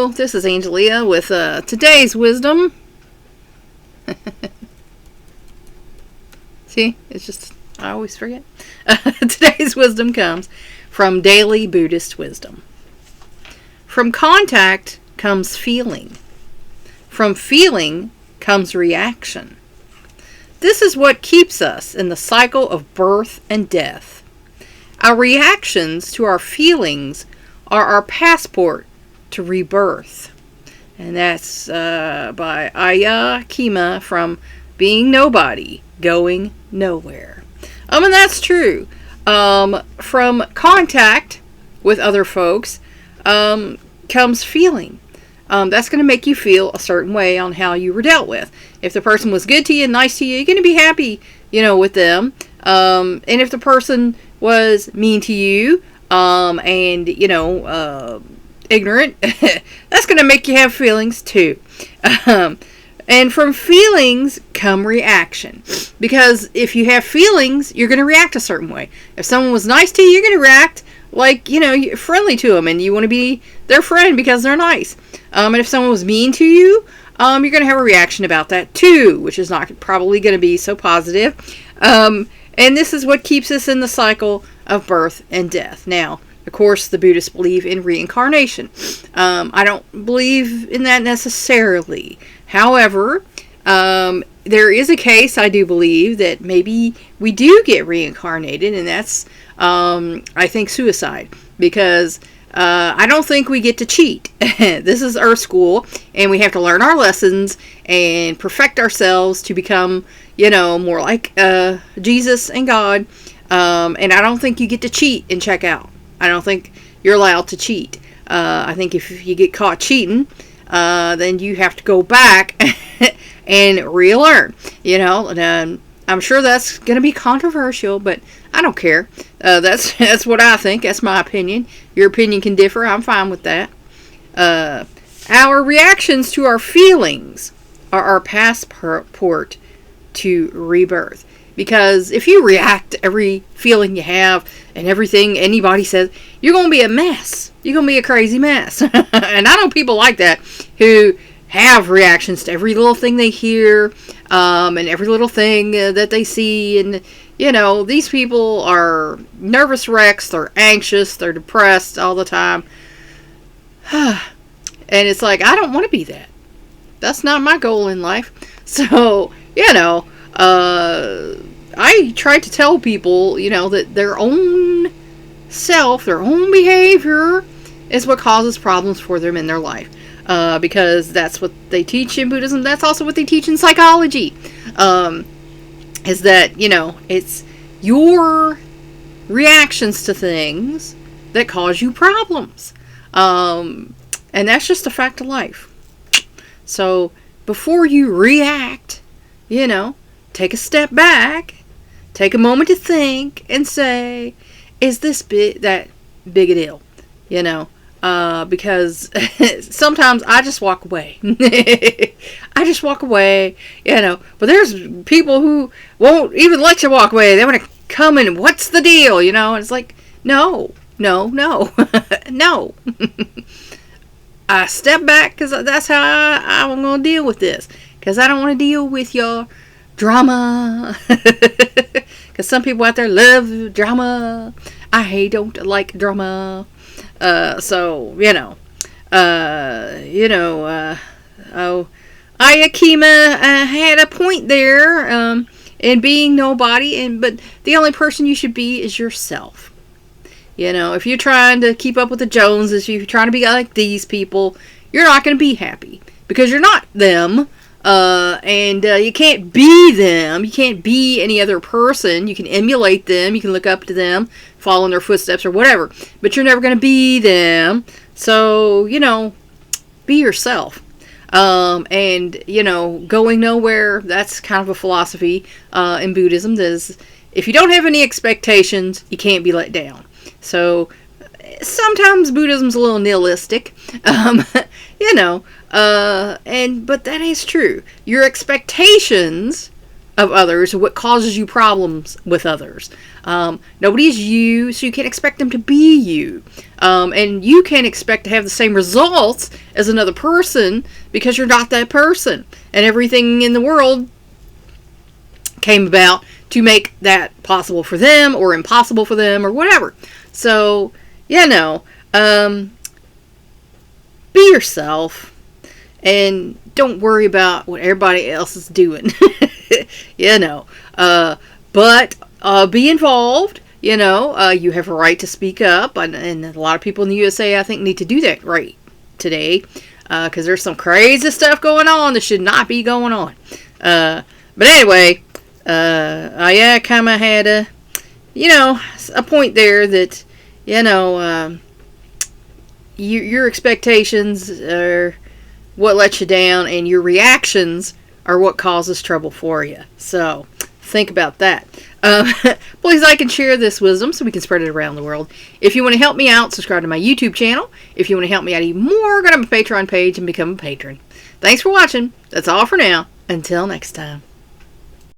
Hello, this is Angelia with today's wisdom. See, it's just, I always forget. Today's wisdom comes from Daily Buddhist Wisdom. From contact comes feeling. From feeling comes reaction. This is what keeps us in the cycle of birth and death. Our reactions to our feelings are our passport to rebirth. And that's by Ayya, Khema, from Being Nobody, Going Nowhere. And that's true. From contact with other folks comes feeling. That's going to make you feel a certain way on how you were dealt with. If the person was good to you and nice to you, you're going to be happy, with them. And if the person was mean to you, and, ignorant, that's going to make you have feelings too. And from feelings come reaction. Because if you have feelings, you're going to react a certain way. If someone was nice to you, you're going to react like, you're friendly to them and you want to be their friend because they're nice. And if someone was mean to you, you're going to have a reaction about that too, which is not probably going to be so positive. And this is what keeps us in the cycle of birth and death. Now, of course, the Buddhists believe in reincarnation. I don't believe in that necessarily. However, there is a case, I do believe, that maybe we do get reincarnated, and that's, I think, suicide. Because I don't think we get to cheat. This is Earth School, and we have to learn our lessons and perfect ourselves to become, more like Jesus and God. And I don't think you get to cheat and check out. I don't think you're allowed to cheat. I think if you get caught cheating, then you have to go back and relearn. And I'm sure that's going to be controversial, but I don't care. That's what I think. That's my opinion. Your opinion can differ. I'm fine with that. Our reactions to our feelings are our passport to rebirth. Because if you react to every feeling you have and everything anybody says, you're going to be a mess. You're going to be a crazy mess. And I know people like that who have reactions to every little thing they hear and every little thing that they see. And, these people are nervous wrecks. They're anxious. They're depressed all the time. And it's like, I don't want to be that. That's not my goal in life. So, I try to tell people, that their own self, their own behavior is what causes problems for them in their life. Because that's what they teach in Buddhism. That's also what they teach in psychology. Is that, it's your reactions to things that cause you problems. And that's just a fact of life. So, before you react, take a step back, take a moment to think, and say, is this that big a deal? Because sometimes I just walk away. I just walk away, But there's people who won't even let you walk away. They want to come and, what's the deal? And it's like, no. No. I step back because that's how I'm going to deal with this. Because I don't want to deal with your drama. Because some people out there love drama. I don't like drama. Ayya Khema had a point there in being nobody, but the only person you should be is yourself. If you're trying to keep up with the Joneses, if you're trying to be like these people, you're not going to be happy because you're not them. And you can't be them. You can't be any other person. You can emulate them. You can look up to them, follow in their footsteps or whatever. But you're never going to be them. So, be yourself. And, going nowhere, that's kind of a philosophy in Buddhism. That is, if you don't have any expectations, you can't be let down. So, sometimes Buddhism's a little nihilistic. But that is true. Your expectations of others, what causes you problems with others. Nobody's you, so you can't expect them to be you. And you can't expect to have the same results as another person because you're not that person. And everything in the world came about to make that possible for them or impossible for them or whatever. So, be yourself and don't worry about what everybody else is doing. But be involved. You have a right to speak up, and a lot of people in the USA, I think, need to do that right today, because there's some crazy stuff going on that should not be going on. But anyway, Ayya kind of had a point there that, your expectations are what lets you down, and your reactions are what causes trouble for you. So think about that. Please like and share this wisdom so we can spread it around the world. If you want to help me out, subscribe to my YouTube channel. If you want to help me out even more, go to my Patreon page and become a patron. Thanks for watching. That's all for now. Until next time.